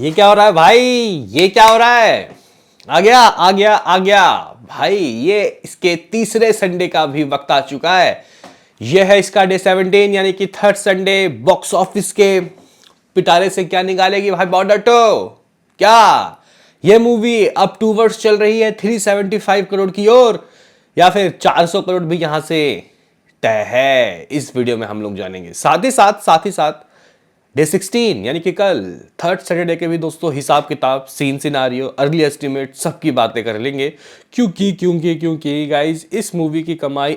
ये क्या हो रहा है भाई? ये क्या हो रहा है? आ गया आ गया आ गया भाई। ये इसके तीसरे संडे का भी वक्त आ चुका है। ये है इसका डे 17 यानी कि थर्ड संडे। बॉक्स ऑफिस के पिटारे से क्या निकालेगी भाई बॉर्डर टू? क्या ये मूवी अप टू वर्ड्स चल रही है 375 करोड़ की ओर, या फिर 400 करोड़ भी यहां से तय है? इस वीडियो में हम लोग जानेंगे। साथ ही साथ डे 16 यानी कि कल थर्ड सैटरडे के भी दोस्तों हिसाब किताब, सीन सिनारियो, अर्ली एस्टिमेट सबकी बातें कर लेंगे। क्योंकि गाइस इस मूवी की कमाई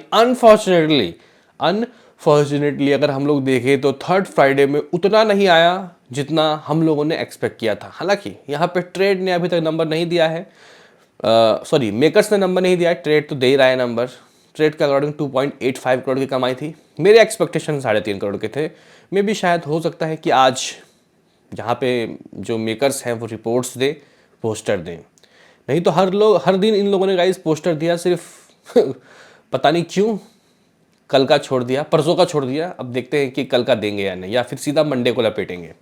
अनफॉर्चुनेटली अगर हम लोग देखें तो थर्ड फ्राइडे में उतना नहीं आया जितना हम लोगों ने एक्सपेक्ट किया था। हालांकि यहाँ पे ट्रेड ने अभी तक नंबर नहीं दिया है, सॉरी मेकर्स ने नंबर नहीं दिया है, ट्रेड तो दे ही रहा है नंबर। ट्रेड के अकॉर्डिंग 2.85 करोड़ की कमाई थी। मेरे एक्सपेक्टेशन 3.5 करोड़ के थे। मे भी शायद हो सकता है कि आज यहाँ पे जो मेकर्स हैं वो रिपोर्ट्स दे, पोस्टर दें। नहीं तो हर दिन इन लोगों ने गाइस पोस्टर दिया सिर्फ पता नहीं क्यों कल का छोड़ दिया, परसों का छोड़ दिया। अब देखते हैं कि कल का देंगे या नहीं, या फिर सीधा मंडे को लपेटेंगे।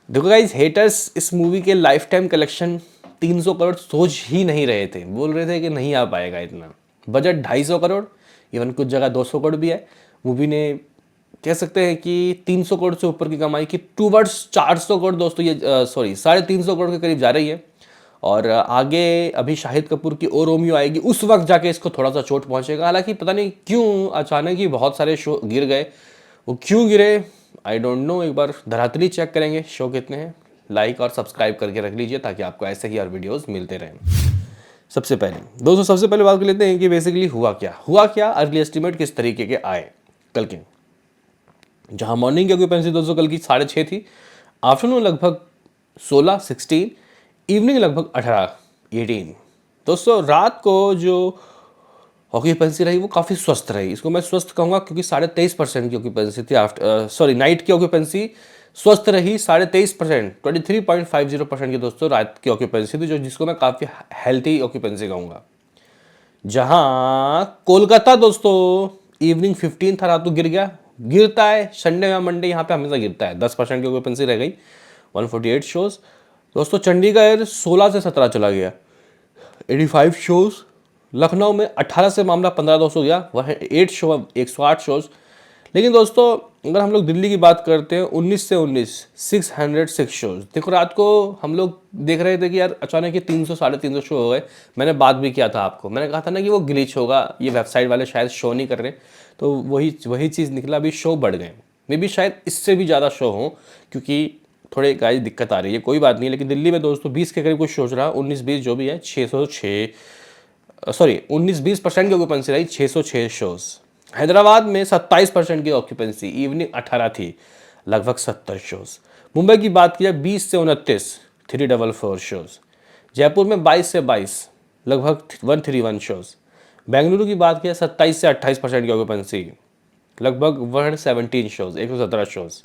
देखो गाइस, हेटर्स इस मूवी के लाइफ टाइम कलेक्शन 300 करोड़ सोच ही नहीं रहे थे। बोल रहे थे कि नहीं आ पाएगा इतना। बजट 250 करोड़, इवन कुछ जगह 200 करोड़ भी है। मूवी ने कह सकते हैं कि 300 करोड़ से ऊपर की कमाई की, टूवर्ड्स 400 करोड़ दोस्तों, ये सॉरी 350 करोड़ के करीब जा रही है। और आगे अभी शाहिद कपूर की ओ रोमियो आएगी, उस वक्त जाके इसको थोड़ा सा चोट पहुंचेगा। हालांकि पता नहीं क्यों अचानक ही बहुत सारे शो गिर गए। वो क्यों गिरे आई डोंट नो। एक बार धरातली चेक करेंगे शो कितने हैं। लाइक और सब्सक्राइब करके रख लीजिए ताकि आपको ऐसे ही और वीडियोस मिलते रहें। सबसे पहले बात कर लेते हैं कि बेसिकली हुआ क्या, अर्ली एस्टिमेट किस तरीके के आए कल के। जहां मॉर्निंग की ऑक्यूपेंसी दोस्तों कल की 6.5 थी, आफ्टरनून लगभग 16 इवनिंग लगभग 18 दोस्तों। रात को जो ऑक्यूपेंसी रही वो काफ़ी स्वस्थ रही। इसको मैं स्वस्थ कहूँगा क्योंकि 23.5% की ऑक्यूपेंसी थी। सॉरी नाइट की ऑक्यूपेंसी स्वस्थ रही 23%, 23.50% की दोस्तों रात की ऑक्यूपेंसी थी, जो जिसको मैं काफ़ी हेल्थी ऑक्यूपेंसी कहूँगा। जहां कोलकाता दोस्तों इवनिंग 15 था, रात को गिरता है संडे या मंडे, यहाँ पे हमेशा गिरता है। 10% की ऑक्यूपेंसी रह गई, 148 शोज दोस्तों। चंडीगढ़ 16 से 17 चला गया, 85 शोज। लखनऊ में 18 से मामला 15 दोस्तों गया, वह 8 शो, 108 शोज। लेकिन दोस्तों अगर हम लोग दिल्ली की बात करते हैं, 19 से 19 606 शोज। देखो रात को हम लोग देख रहे थे कि यार अचानक ही 300 350 शो हो गए। मैंने बात भी किया था आपको, मैंने कहा था ना कि वो ग्लिच होगा, ये वेबसाइट वाले शायद शो नहीं कर रहे। तो वही चीज़ निकला, अभी शो बढ़ गए। मे भी शायद इससे भी ज़्यादा शो हो, क्योंकि थोड़े गाइस दिक्कत आ रही है। कोई बात नहीं, लेकिन दिल्ली में दोस्तों 20 के करीब कुछ सोच रहा, 19-20 जो भी है, 606 सॉरी 19-20% की ऑक्यूपेंसी रही, 606 शोज। हैदराबाद में 27% की ऑक्यूपेंसी, इवनिंग 18 थी, लगभग 70 शोज। मुंबई की बात की जाए 20 से 29 344 शोज। जयपुर में 22 से 22 लगभग 131 शोज। बेंगलुरु की बात की 27 से 28% की ऑक्यूपेंसी, लगभग 117 शोज, 117 शोज।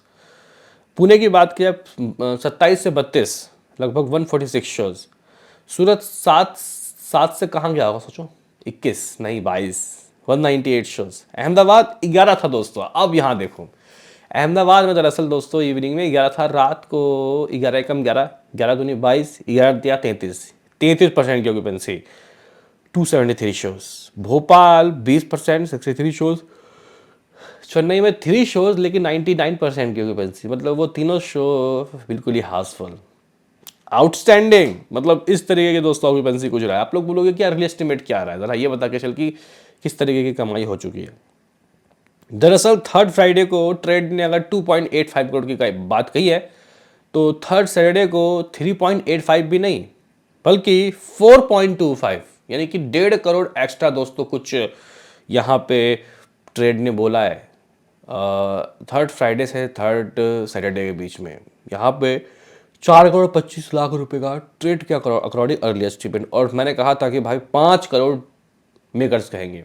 पुणे की बात की जाए 27 से 32 लगभग 146 शोज। सूरत 7 से कहाँ गया होगा सोचो, 21 नहीं 22, 198 शोज। अहमदाबाद 11 था दोस्तों। अब यहाँ देखो, अहमदाबाद में दरअसल दोस्तों इवनिंग में 11 था, रात को 11 कम 11, 11 दूनी 22, 11 दिया 33% की occupancy, 273 shows. Bhopal 20%, 63 shows. Chennai में 3 शोज लेकिन 99% की ऑक्यूपेंसी, मतलब वो तीनों शो बिल्कुल ही हाउसफुल, आउटस्टैंडिंग। मतलब इस तरीके के दोस्तों ऑक्यूपेंसी कुछ रहा है। आप लोग बोलोगे कि अर्ली एस्टिमेट क्या रहा है, जरा ये बता के चल कि किस तरीके की कमाई हो चुकी है। दरअसल थर्ड फ्राइडे को ट्रेड ने अगर 2.85 करोड़ की बात कही है, तो थर्ड सैटरडे को 3.85 भी नहीं बल्कि 4.25 यानी कि 1.5 करोड़ एक्स्ट्रा दोस्तों कुछ यहाँ पे ट्रेड ने बोला है। थर्ड फ्राइडे से थर्ड सैटरडे के बीच में यहाँ पे 4 करोड़ 25 लाख रुपए का ट्रेड के अकॉर्डिंग अर्ली एस्टिमेट। और मैंने कहा था कि भाई 5 करोड़ मेकर्स कहेंगे,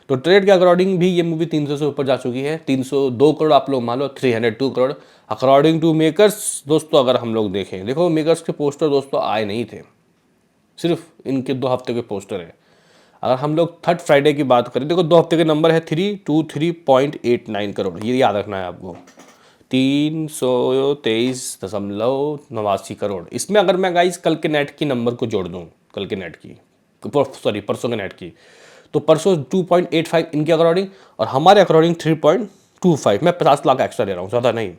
तो ट्रेड के अकॉर्डिंग भी ये मूवी 300 से ऊपर जा चुकी है। 302 करोड़ आप लोग मान लो, 302 करोड़ अकॉर्डिंग टू मेकर्स दोस्तों। अगर हम लोग देखें, देखो मेकर्स के पोस्टर दोस्तों आए नहीं थे, सिर्फ इनके 2 हफ्ते के पोस्टर है। अगर हम लोग थर्ड फ्राइडे की बात करें, देखो 2 हफ्ते के नंबर है 323.89 करोड़, ये याद रखना है आपको। 323.89 इसमें अगर मैं गाइस कल के नेट की नंबर को जोड़ दूँ, कल के नेट की, सॉरी परसों के नेट की, तो परसों 2.85 इनके अकॉर्डिंग और हमारे अकॉर्डिंग 3.25। मैं 50 लाख एक्स्ट्रा दे रहा हूँ, ज़्यादा नहीं।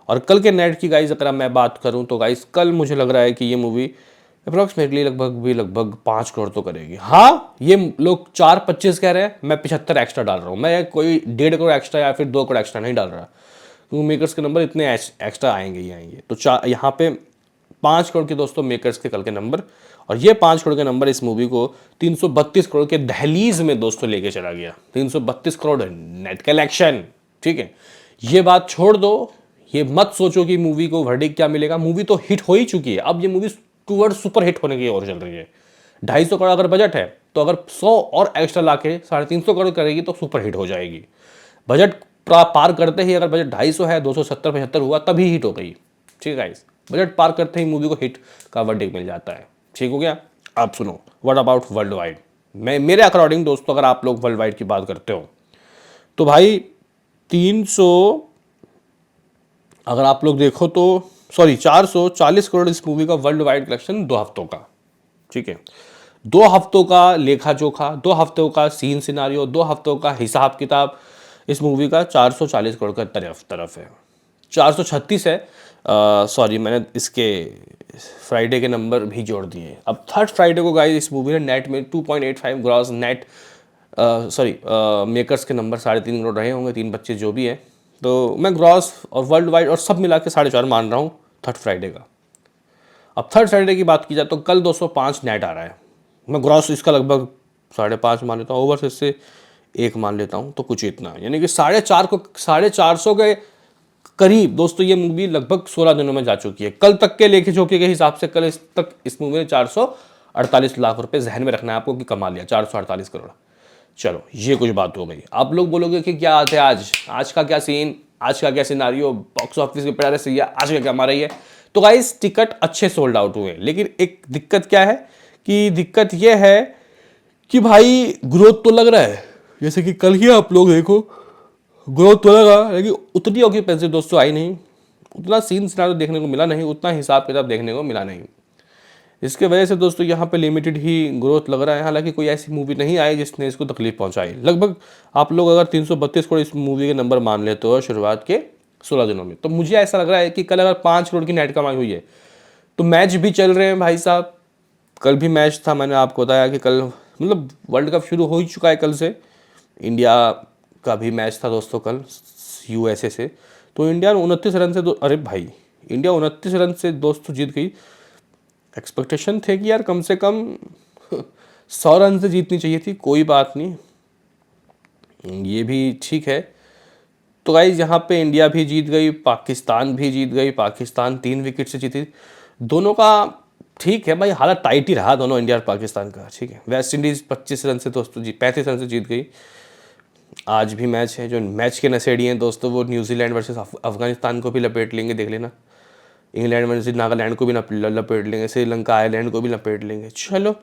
और कल के नेट की गाइस अगर मैं बात करूँ तो गाइस कल मुझे लग रहा है कि ये मूवी अप्रॉक्सीमेटली लगभग 5 करोड़ तो करेगी। हाँ, ये लोग 4.25 कह रहे हैं, मैं 75 एक्स्ट्रा डाल रहा हूँ। मैं कोई 1.5 करोड़ एक्स्ट्रा या फिर 2 करोड़ एक्स्ट्रा नहीं डाल रहा, क्योंकि मेकर्स के नंबर इतने एक्स्ट्रा आएंगे ही आएंगे। तो यहाँ पे 5 करोड़ के दोस्तों मेकर्स के कल के नंबर, और ये 5 करोड़ के नंबर इस मूवी को 332 करोड़ के दहलीज में दोस्तों लेके चला गया। 332 करोड़ नेट कलेक्शन, ठीक है। ये बात छोड़ दो, ये मत सोचो कि मूवी को वर्डिक्ट क्या मिलेगा, मूवी तो हिट हो ही चुकी है। अब ये मूवी टूवर्ड सुपर हिट होने की ओर चल रही है। 250 करोड़ अगर बजट है तो अगर 100 और एक्स्ट्रा लाके 350 करोड़ करेगी तो सुपर हिट हो जाएगी। बजट पार करते ही, अगर बजट 250 है, 270-75 हुआ तभी हिट हो गई, ठीक है गाइस। बजट पार करते ही मूवी को हिट का वर्डिक्ट मिल जाता है, ठीक हो गया। आप सुनो, व्हाट अबाउट वर्ल्ड वाइड। मेरे अकॉर्डिंग दोस्तों, अगर आप लोग वर्ल्ड वाइड की बात करते हो तो भाई 300, अगर आप लोग देखो तो 440 करोड़ इस मूवी का वर्ल्ड वाइड कलेक्शन 2 हफ्तों का, ठीक है। 2 हफ्तों का लेखा जोखा, 2 हफ्तों का सीन सिनारियो, 2 हफ्तों का हिसाब किताब, इस मूवी का 440 करोड़ का तरफ है। 436 है, सॉरी मैंने इसके फ्राइडे के नंबर भी जोड़ दिए। अब थर्ड फ्राइडे को गाइस इस मूवी ने नेट में 2.85 ग्रॉस नेट, मेकर्स के नंबर 3.5 करोड़ रहे होंगे, 3 बच्चे जो भी है। तो मैं ग्रॉस और वर्ल्ड वाइड और सब मिला के 4.5 मान रहा हूँ थर्ड फ्राइडे का। अब थर्ड फ्राइडे की बात की जाए तो कल 205 नेट आ रहा है। मैं ग्रॉस इसका लगभग 5.5 मान लेता हूँ, ओवर से 1 मान लेता हूँ, तो कुछ इतना, यानी कि 450 के करीब दोस्तों ये मूवी लगभग 16 दिनों में जा चुकी है। कल तक के लेखे जोखे के हिसाब से कल तक इस मूवी ने 448 लाख रुपए जहन में रखना है आपको कि कमा लिया, 448 करोड़। चलो ये कुछ बात हो गई। आप लोग बोलोगे कि क्या आते आज का क्या सीन, आज का क्या सिनारियो, बॉक्स ऑफिस के प्यारे से आज का क्या मार रही है। तो गाइस टिकट अच्छे सोल्ड आउट हुए, लेकिन एक दिक्कत क्या है कि दिक्कत यह है कि भाई ग्रोथ तो लग रहा है, जैसे कि कल ही आप लोग देखो ग्रोथ तो लगा, लेकिन उतनी ऑक्यूपेंसी दोस्तों आई नहीं, उतना सीन सिनारियो देखने को मिला नहीं, उतना हिसाब किताब देखने को मिला नहीं। इसके वजह से दोस्तों यहाँ पे लिमिटेड ही ग्रोथ लग रहा है। हालांकि कोई ऐसी मूवी नहीं आई जिसने इसको तकलीफ पहुंचाई। लगभग आप लोग अगर 332 करोड़ इस मूवी के नंबर मान लेते हो शुरुआत के 16 दिनों में, तो मुझे ऐसा लग रहा है कि कल अगर 5 करोड़ की नेट कमाई हुई है तो मैच भी चल रहे हैं भाई साहब। कल भी मैच था, मैंने आपको बताया कि कल मतलब वर्ल्ड कप शुरू हो ही चुका है कल से। इंडिया का भी मैच था दोस्तों कल USA से, तो इंडिया 29 रन से अरे भाई इंडिया 29 रन से दोस्तों जीत गई। एक्सपेक्टेशन थे कि यार कम से कम 100 रन से जीतनी चाहिए थी, कोई बात नहीं, ये भी ठीक है। तो गाइस यहाँ पे इंडिया भी जीत गई, पाकिस्तान भी जीत गई। पाकिस्तान 3 विकेट से जीती, दोनों का ठीक है भाई, हालात टाइट ही रहा दोनों इंडिया और पाकिस्तान का, ठीक है। वेस्ट इंडीज़ 25 रन से दोस्तों 35 रन से जीत गई। आज भी मैच है, जो मैच के नशेड़ी हैं दोस्तों वो न्यूजीलैंड वर्सेस अफगानिस्तान को भी लपेट लेंगे, देख लेना। इंग्लैंड वर्सेस नागालैंड को भी लपेट लेंगे, श्रीलंका आयरलैंड को भी लपेट लेंगे। चलो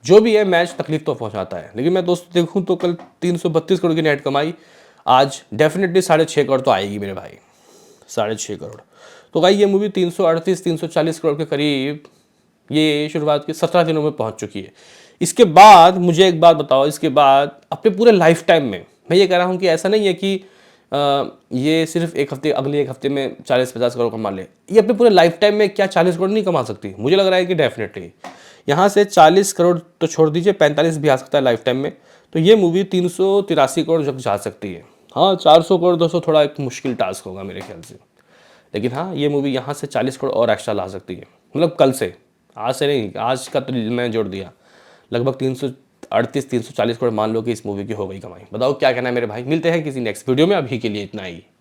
जो भी है, मैच तकलीफ तो पहुंचाता है, लेकिन मैं दोस्तों देखूं तो कल 332 करोड़ की नेट कमाई, आज डेफिनेटली 6.5 करोड़ तो आएगी मेरे भाई, 6.5 करोड़। तो भाई ये मूवी 338-340 करोड़ के करीब ये शुरुआत के 17 दिनों में पहुंच चुकी है। इसके बाद मुझे एक बात बताओ, इसके बाद अपने पूरे लाइफ टाइम में, मैं ये कह रहा हूँ कि ऐसा नहीं है कि ये सिर्फ एक हफ्ते, अगले एक हफ्ते में 40-50 करोड़ कमा ले, ये अपने पूरे लाइफ टाइम में क्या 40 करोड़ नहीं कमा सकती? मुझे लग रहा है कि डेफिनेटली यहाँ से 40 करोड़ तो छोड़ दीजिए, 45 भी आ सकता है लाइफ टाइम में। तो ये मूवी 383 करोड़ तक जा सकती है। हाँ 400 करोड़ दोस्तों थोड़ा एक मुश्किल टास्क होगा मेरे ख्याल से, लेकिन हाँ ये मूवी यहाँ से 40 करोड़ और एक्स्ट्रा ला सकती है। मतलब कल से, आज से नहीं, आज का तो मैं जोड़ दिया, लगभग 338-340 करोड़ मान लो कि इस मूवी की हो गई कमाई। बताओ क्या कहना है मेरे भाई। मिलते हैं किसी नेक्स्ट वीडियो में, अभी के लिए इतना ही।